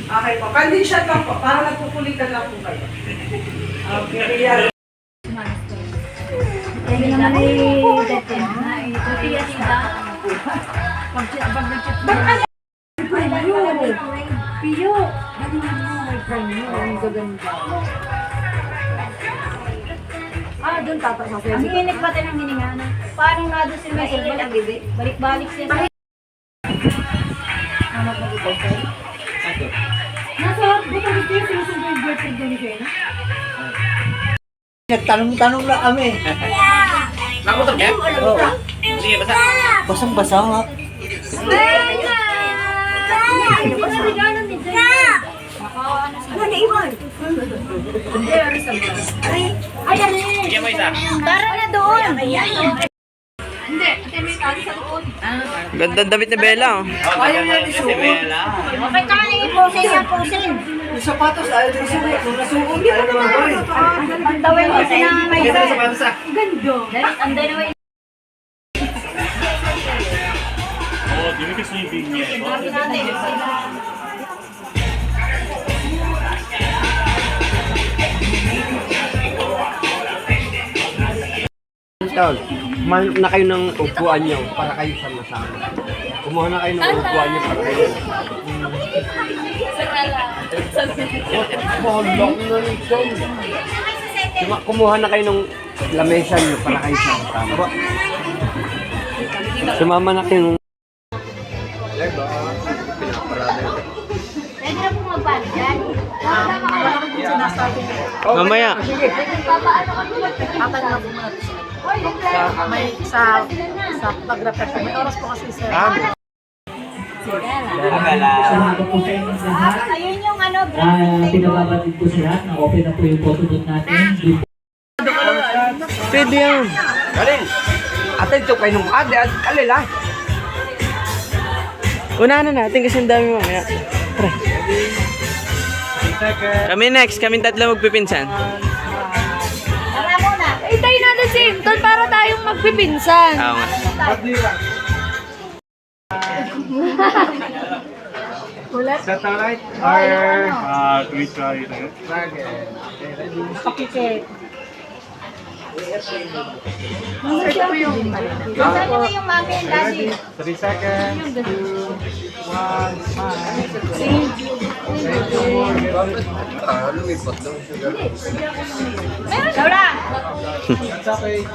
Okay po. Condition lang po. Para nagpupulitan lang po kayo. Okay, yan. Hindi naman ay dati na. Ito tiya siya. Pag nag-chat mo. Piyo. Ano mo may prime mo. Ang gaganda. Doon tatak na. Ang init ba tayo ng hininga na? Parang nga doon sila balik-balik siya. Ano pa dito sa'yo? Nasa buka dito yung sinusunod yung birthday doon ni Fena? Nagtanong-tanong lang kami. Nakutok niya? Oo. Sige, basa. Basang-basa nga. Fena! Ano ba sa regalo ni Jaya? Ano na iwan? Hindi, ano sa mga? Ay, ano eh! Bigyan mo isa. Tara na doon! Hindi, ate may tali sa likod. Ganda ng damit ni Bella. Ayaw na ni Suot. Okay ka na i-posin yan, posin. Yung sapatos, ayaw din suot. Kung nasuot, ayaw naman ba rin. Ang dawin mo si na may Bigyan mo sa sapatos ah. gando. Ang dalawa Oh, di mo kasi yung bigyan. Tawag, kumain na kayo ng upuan nyo para kayo sama-sama. Kumuha na kayo ng upuan nyo para kayo. Mahalak na nito. Kumuha na kayo ng lamesa nyo para kayo sama-sama. Sumama na kayo ng... Pwede na po magbalik yan. Mamaya. Papaano kami Tatay na po muna. Sa pag-refresh. May oras po kasi sir. ayun yung ano, breakfast. Pinababatid po sila na open na po yung photo booth natin. Pwede yan. Galing. Atento kayo nung ade at alila. Unahan na natin kasi ang dami mamaya. Tara. Kami next. Kami tatlo magpipinsan. Tara muna. Tayo natin si Hinton para tayong magpipinsan. Oo nga. Set all right? Or we try it again? Pakikit. Nasaan na yung mami and daddy? 3 seconds. 2, 1, Laura! That's okay.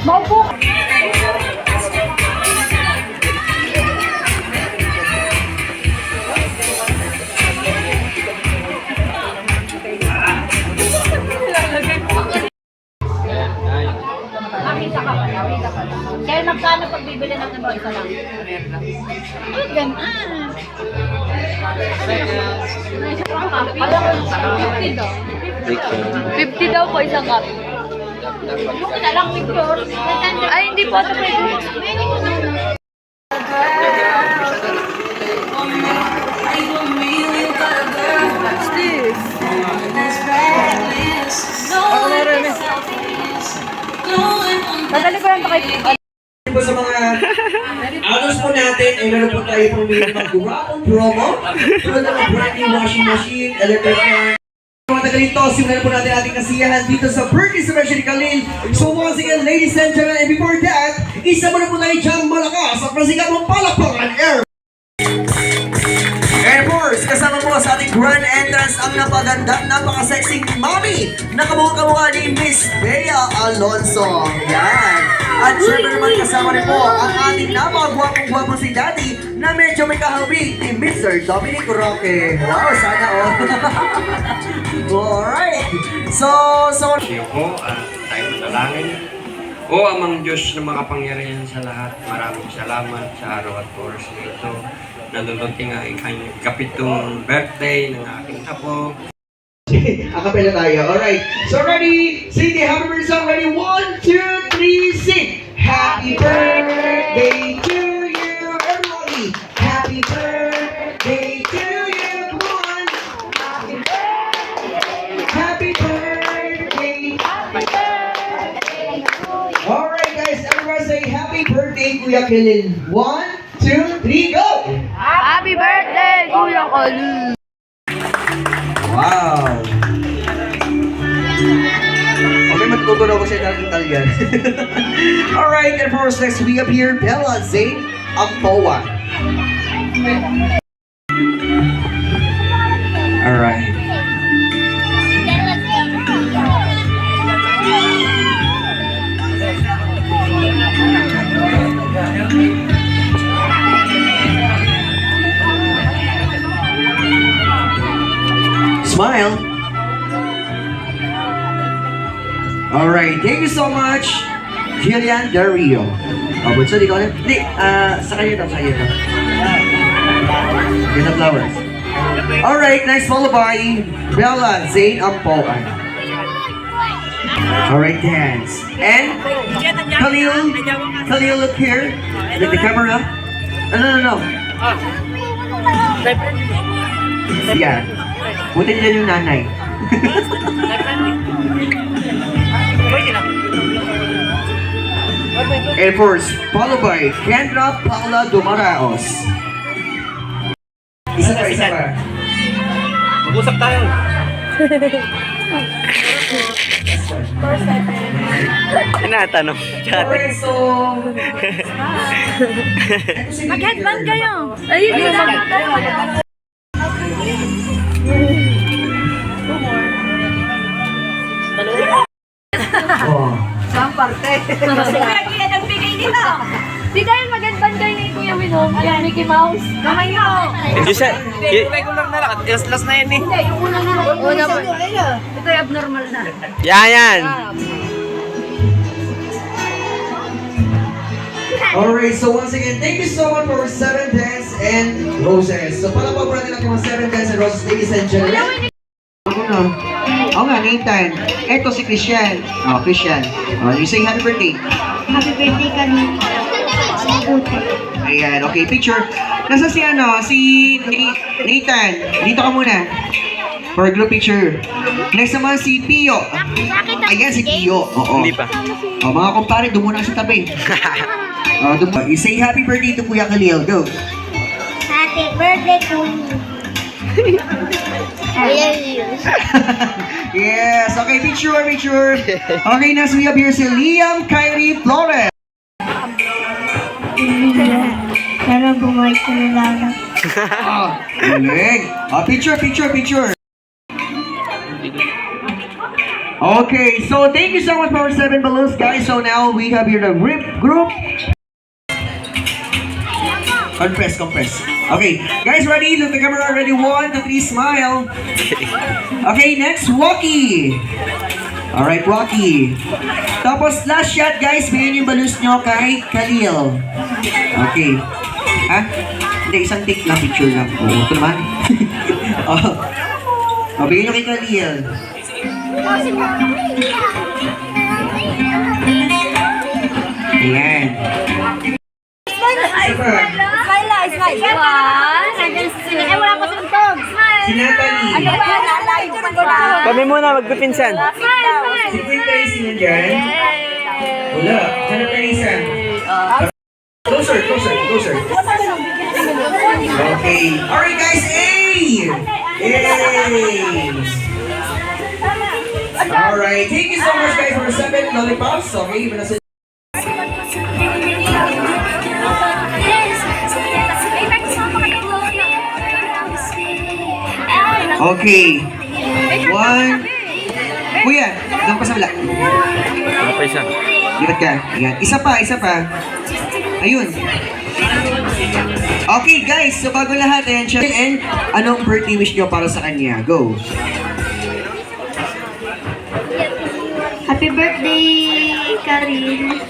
Maupo! Makita ka ba? Kaya magkano pag bibili ng ano isa lang? Ay, ganun. Alam mo, 50 daw. 50 daw po isang cup. Yung inalang picture. Ay, hindi po. Ito pwede. What's this? Dadali ko lang ito kay Po sa mga anos po natin, ay meron po tayo pong mag-gurapong promo. Tulad ng brand new washing machine, electric fan. Mga taga dito, simulan po natin ating kasiyahan dito sa Perkins Specialty Kalil. So once again, ladies and gentlemen, and before that, isa mo na po tayo dyan malakas at masikat mong palakpakan air. Air Force, kasama po sa ating grand entrance ang napaganda, napaka-sexy mommy na kamukha ni Miss Bea Alonso. Yan. At syempre naman kasama rin po ang ating napakagwapong-gwapong si Daddy na medyo may kahawig ni Mr. Dominic Roque. Wow, sana all. Alright. So... Ko at tayo manalangin. O amang Diyos na makapangyarihan sa lahat, maraming salamat sa araw at oras na ito na dumating ang ikanyang kapitong birthday ng aking apo. Akapela tayo. Alright. So ready? Sing the happy birthday song. Ready? 1, 2, 3, sing! Happy birthday to say happy birthday, Kuya Kilil. 1, 2, 3, go! Happy birthday, Kuya Kalu! Wow! Okay, matutunan ko siya ng Italian. Alright, and for us next, we have here Bella Zane Ampoa. Alright. Smile. Alright, thank you so much, Jillian Del Rio. Oh, Bunso, di ko alam. Hindi, sa kanya ito, sa kanya ito. Get the flowers. Alright, next followed by Bella Zane Ampoa. Alright, dance. And Khalil, look here. With the camera. No. Yeah. Buti dyan yung nanay. And first, followed by Kendra Paula Dumaraos. Isa pa. Mag-usap tayo. Tinatanong. Alright, so... Mag-headband kayo. Ayun, yun lang. Oh. Saan parte? Lagi na nagbigay nila. Di tayo mag-advance kayo ni Kuya Winong, yung Mickey Mouse. Kamay mo. Hindi siya. Regular na lang. Last na yan eh. Hindi, yung una na. Una po. Ito yung abnormal na. Yan. Alright, so once again, thank you so much for 7 Dance and Roses. So palapag po natin ang mga 7 Dance and Roses, ladies and gentlemen. Ako na. Oo nga, Nathan. Eto si Christian. Oh, Christian. Oh, you say happy birthday. Happy birthday ka rin. Ayan, okay, picture. Nasa si Nathan. Dito ka muna. For a group picture. Next naman si Pio. Ayan, si Pio. Oo. Hindi pa. Oh, mga kumpare, doon muna sa tabi. Oh, you say happy birthday to Kuya Khalil. Go. Happy birthday to you. Yes, okay, picture. Okay, next we have here si Liam Kyrie Flores. Sana bumalik ko na lang. Galing. Picture. Okay, so thank you so much for 7 balloons, guys. So now we have here the RIP group. Compress. Okay, guys, ready? Look at the camera. Ready? 1, 2, 3, smile. Okay, next, Walkie. Alright, Walkie. Tapos, last shot, guys. Bigyan yung balloons nyo kay Khalil. Okay. Ha? Hindi, isang take lang, picture lang. Oo, ito naman. Bigyan nyo kay Khalil. Ayan. Smile. Ay, wala pa tuntog. Si Natalie. Ano ba yan? Alay, Kami muna, magpipinsan. Si Queen Tracy nandyan. Wala. Hanap na isa. Closer. Okay. Alright, guys. Hey! Alright. Thank you so much, guys, for 7 lollipops. Okay, iba na sila. Okay. 1. Kuya, doon pa sa wala. Ano pa isa? Lipat ka. Ayan. Isa pa. Ayun. Okay, guys. So, bago lahat, ayan siya. And, anong birthday wish nyo para sa kanya? Go. Happy birthday, Karin.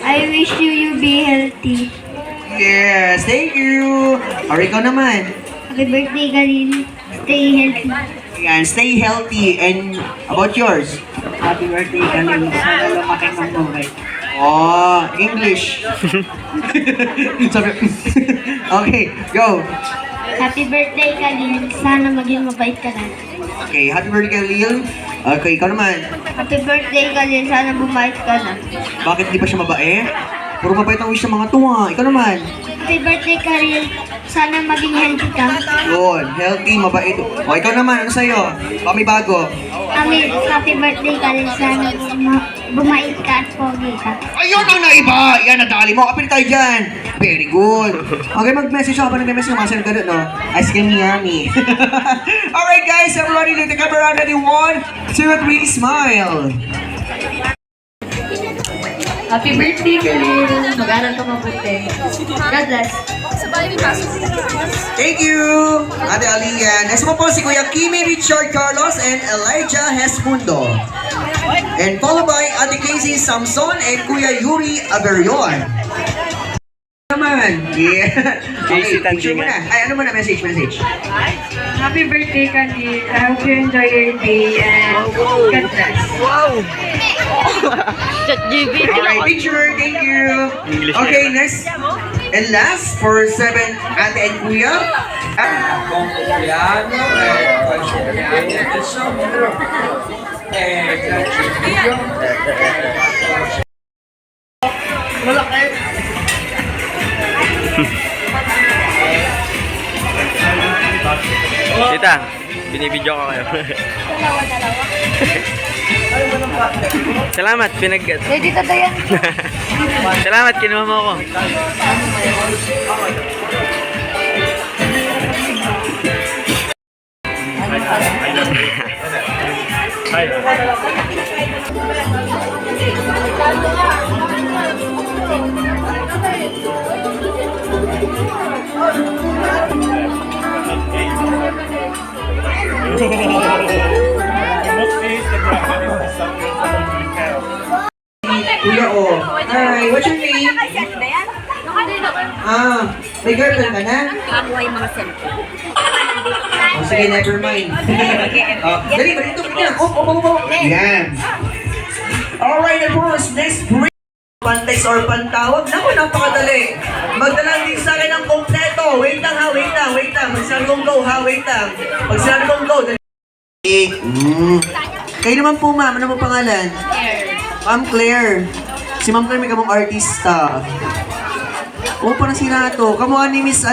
I wish you be healthy. Yes, thank you. Or ikaw naman. Happy birthday, Karin. Stay healthy. Ayan, stay healthy. And about yours? Happy birthday, Khalil. Sana lumaki ng buhay. Oh, English. Sabi, okay, go. Happy birthday, Karin. Sana maging mabait ka lang. Okay, happy birthday kay Lil. Okay, ikaw naman. Happy birthday ka din. Sana bumait ka na. Bakit di pa siya mabae? Puro mabait ang wish ng mga tuwa. Ikaw naman. Happy birthday ka rin. Sana maging healthy ka. Yun, healthy, mabait. O, ikaw naman, ano sa'yo? Baka may bago. Kami, happy birthday ka rin. Sana bumait ka at pogi ka. Ayun ang naiba! Yan, nadali mo. Kapit tayo dyan. Very good. Okay, mag-message ako pa nag-message ng masan ganun, no? Ice cream yummy. Alright, guys. Everybody, look the camera. Ready? 1, 2, 3, smile. Happy birthday, Kalil. Mag-aral ka mabuti. God bless. Thank you, Ate Aliyah. Next mo po si Kuya Kimi Richard Carlos and Elijah Hesmundo. And followed by Ate Casey Samson and Kuya Yuri Averion. Naman. Yeah. Okay, picture mo na. Ay, ano mo na? Message. Happy birthday, Candy. I hope you enjoy your day and God bless. Alright, picture. Thank you. Okay, next. And last, for 7 Ate and Kuya. Tita, binibidyo ko kayo. Salamat, Ready to Dayan. Salamat, kinuha mo ako. Kuya, oh. Hi, what's your name? May girlfriend ka na? Oh, sige, never mind. Dali, dito, Yan. Alright, of course, next break. Pantext or pantawag? Naku, napakadali. Magdala din sa akin ng kompleto. Wait lang. Magsabi kong go, ha? Wait lang. Magsabi kong go. Kayo naman po, ma'am. Ano po pangalan? Ma'am Claire. Si Ma'am Claire may kamong artista. Oo, parang sila to. Kamukha ni Miss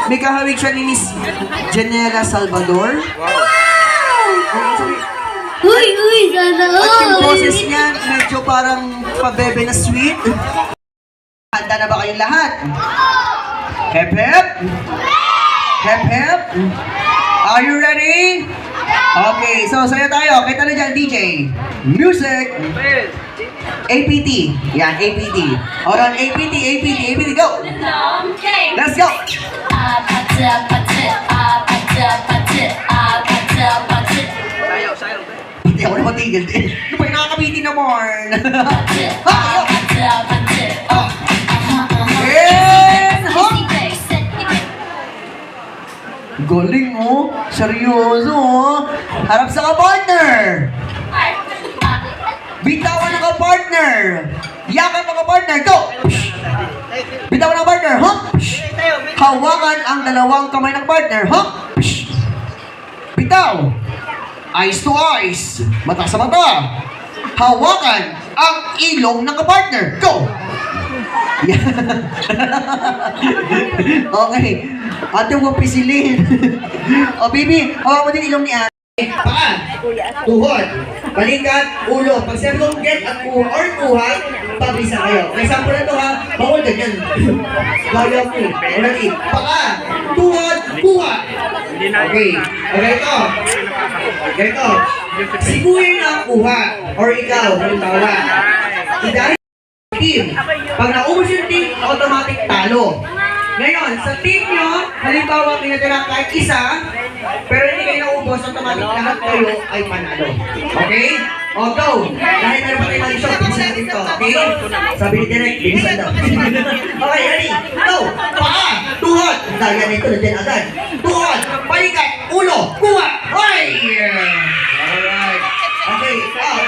may kahawig siya ni Miss Janela Salvador. Wow! Uy, sana At yung boses niya, medyo parang pabebe na sweet. Handa na ba kayong lahat? Hep, hep? Hep, hep? Are you ready? Okay, so saya tayo. Kita na dyan, DJ. Music. APT. Yan, APT. Hold on, APT, go! Let's go! Hindi ako na matigil din. Ano ba yung nakakabitin naman? Galing mo. Seryoso oh. Harap sa ka-partner. Bitawan ng ka-partner. Yakan ng ka-partner. Go! Bitawan ng partner. Hop! Hawakan ang dalawang kamay ng partner. Hop! Bitaw. Eyes to eyes. Mata sa mata. Hawakan ang ilong ng ka-partner. Go! Okay. Ate, huwag pisilin. O, baby, hawakan mo din ilong ni ate. Paa, tuhod, balikat, ulo. Pag sabi kong get at kuhat, pabisa kayo. May sample na ito ha, bawal ganyan. Gaya mo eh. Alright, paa, tuhod, kuha. Okay, ito. Ganito. Si kuya na kuha, or ikaw, halimbawa. Dahil team, pag naubos yung team, automatic talo. Ngayon, sa team nyo, halimbawa pinatira kahit isa, pero hindi kayo naubos, automatic lahat kayo ay panalo. Okay? O, go! Dahil meron pa kayo mali shot, bilisan natin ito. Okay? Sabi ni Direk, bilisan daw. Okay, ready? Go! Paa! Tuhod! Dahil yan ito, nandiyan agad. Tuhod! Balikat! Ulo! Kuha! Hoy! Alright. Okay, out.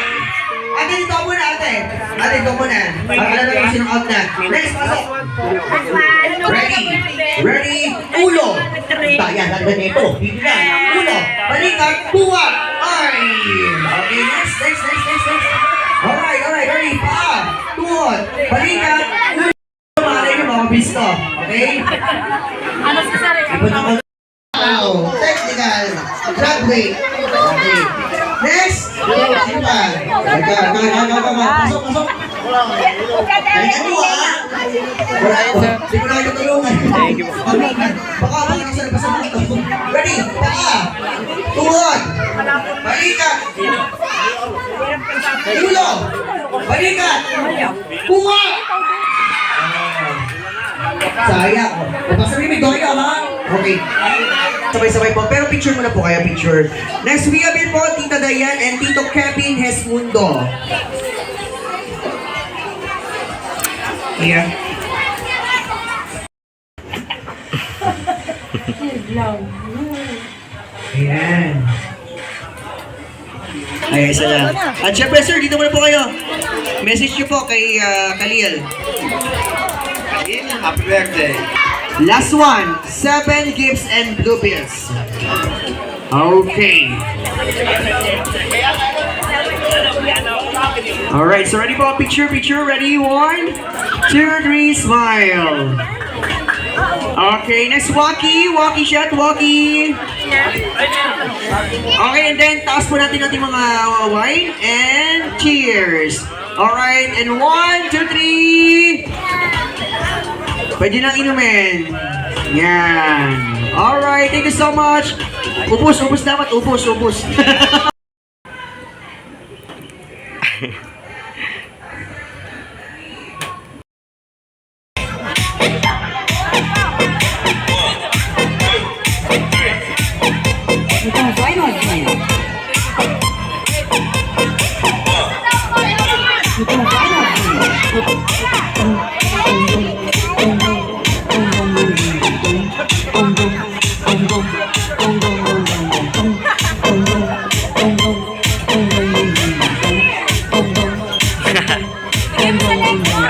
Ate, dito ako muna, ate. Ate, dito muna. Alam na yung sinong out na. Next, pasok. Ready? Ready? Ulo. Bayan, lagyan nito. Dito na. Ulo. Balikat. Buwag. Ay. Okay, next. Alright. Ready? Paa. Tuhod. Balikat. Ulo. Malay nyo, mga bisto. Okay? Ipon ako. Wow. Technical. Drag weight. Okay. Next. Sino pa? Pasok. Balikan mo wala ko. Hindi ko na kayo tulungan. Baka makakasal pa sa mga ito. Ready? Paa. Tuhod. Balikat. Ulo. Balikat. Kuha. Sayang. Basta may doya ha? Okay. Sabay-sabay po. Pero picture muna po kayo, picture. Next, we have been po, Tita Dayan and Tito Kevin Hesmundo. Here. Ayan. Ay, isa lang. At syempre, sir, dito muna po kayo. Message nyo po kay Khalil. Happy birthday. Last one, 7 gifts and blue pills. Okay. Alright, so ready po? Picture. Ready? 1, 2, 3, smile. Okay, next walkie shot, walkie. Okay, and then taas po natin ating mga wine and cheers. Alright, and 1, 2, 3. Pwede nang inumin. Yan. Alright, thank you so much. Ubus dapat, ubus.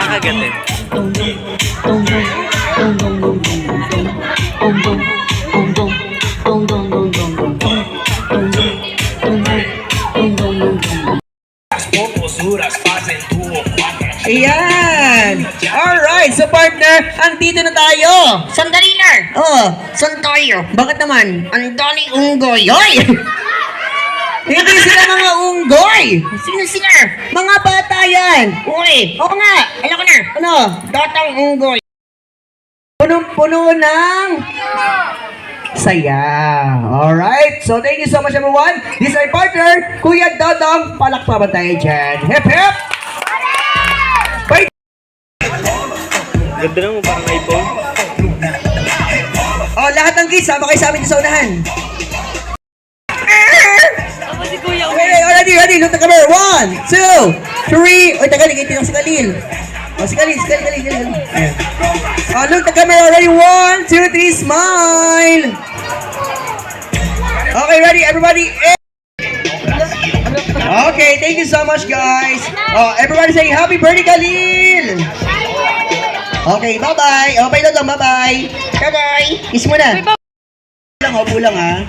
Kakagatin. Ayan! Alright, so partner, andito na tayo! Sandali na! Oh, Saan tayo? bakit naman? Ang dami unggoy! Hoy! Hindi sila mga unggoy! Sino sila? Mga bata yan! Uy! Oo nga! Alam ko na! Ano? Datang unggoy! Punong-puno ng saya. Alright, so thank you so much everyone. This is my partner, Kuya Dodong. Palakpaban tayo dyan. Hep hep! Bye! Ganda naman parang iPhone. Oh, lahat ng kids, sama kayo sa amin sa unahan. Okay, ready. Look at the camera. 1, 2, 3. Oy, tagal, ligay lang si Khalil. Oh, si Khalil. Ayan. Oh, look at the camera. Ready? 1, 2, 3, smile. Okay, ready, everybody. Okay, thank you so much, guys. Oh, everybody saying happy birthday, Khalil. Okay, bye-bye. Oh, bye lang, bye-bye. Bye-bye. Kiss mo na. Upo lang, ha.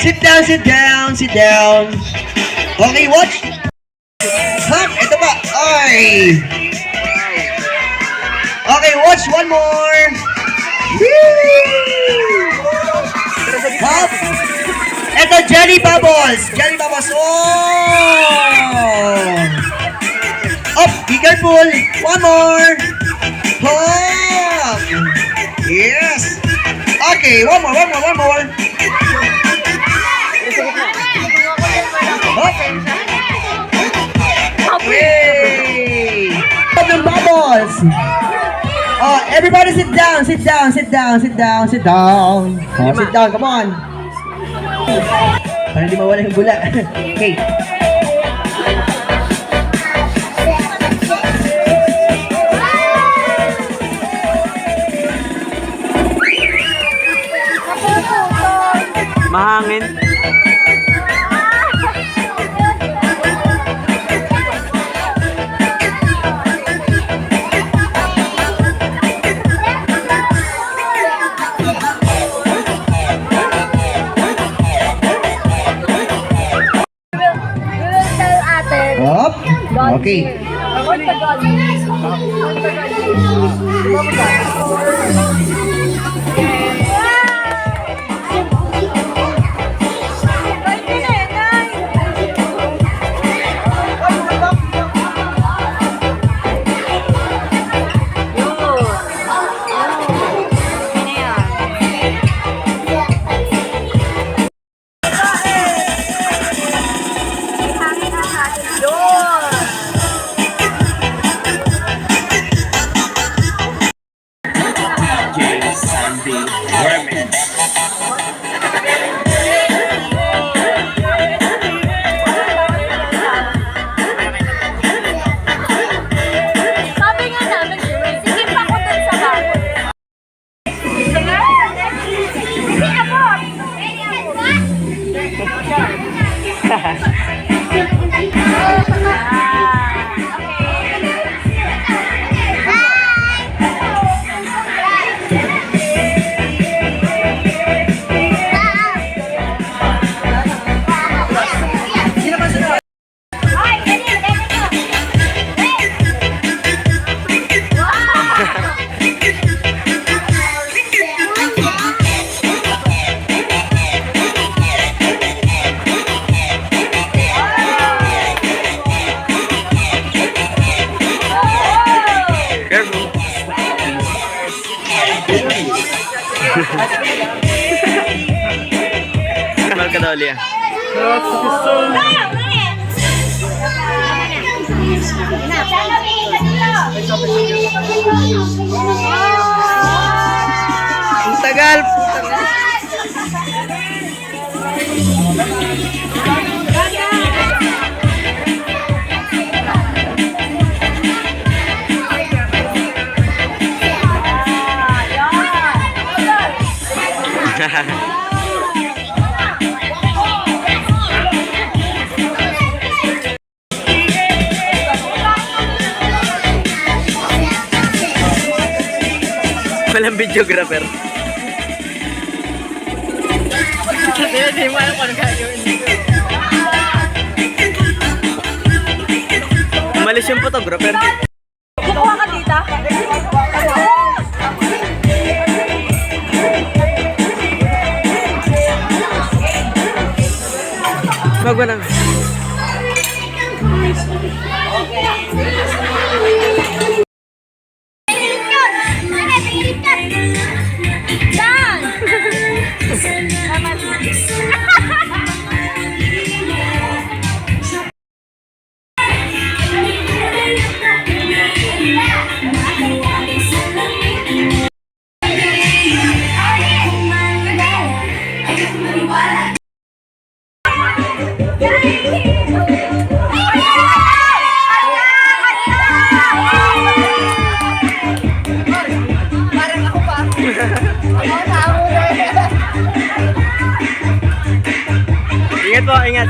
Sit down. Okay, watch. Hop, ito pa. Ay. Okay, watch one more. Woo! Hop. Ito, jelly bubbles. Oh. Up, be careful. One more. Hop. Yes. Okay, one more. Yay! Ng bubbles. Oh, everybody sit down. Oh, sit down, come on. Para hindi mawala yung bula. Okay. Mahangin. Up. Okay. Sabi nga namin, sige pa ko dun sa bago. Sige na po. Careful. Mal ka daw, Lia. Ang tagal. Walang videographer. Hindi mo alam kung ano gagawin dito. Umalis yung photographer. Kukuha ka dito. Wag mo lang. Ingat po, ingat.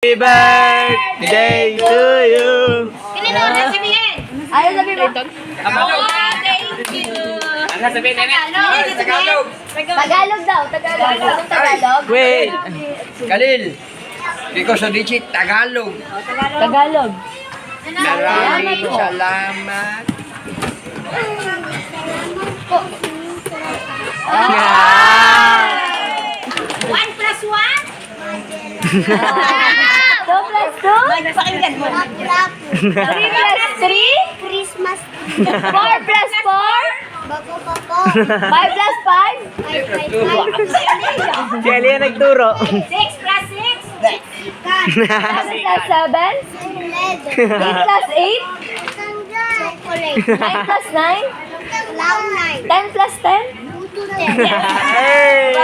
Happy birthday to you. Ayaw sabihin mo. Thank you. Ano sabihin namin? Tagalog. Tagalog daw. Tagalog. Tagalog. Wait. Kalil. Because of digit Tagalog. Tagalog. Maraming salamat. One plus one? 2 plus 2? Pakinggan mo. 3 plus 3? Christmas. 4 plus 4? Bago. 5 plus 5? Si Elia nagturo. 6 plus 6? 7 plus 7? 8 plus 8? 9 plus 9? 10 plus 10? Hey!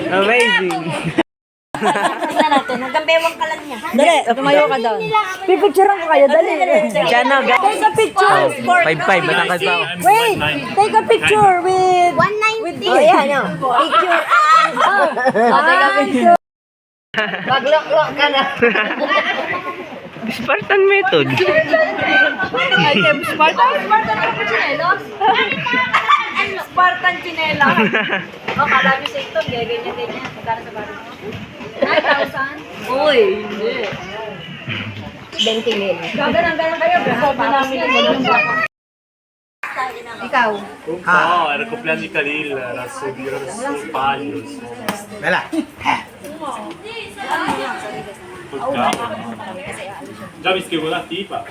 Amazing! Tingnan natin, hanggang bewang ka lang niya. Dali, tumayo ka doon. Pipicturean ko kayo, dali. Diyan na, guys. Take a picture. 5-5, matangkad pa ako. Wait, take a picture with... 190. Oh, yan, yan. Picture. Take a picture. Maglok-lok ka na. Spartan method. Spartan chinelos. Oh, kala nyo sa ito, ganyan. Magkano sa baro mo? 9,000? Uy, hindi. 20 mil. Gaganan kayo. Sabi namin yung Ikaw. No, era compleanno di Khalil, era sul palio. Bella. Col capo. Già mi scrivo la tipa.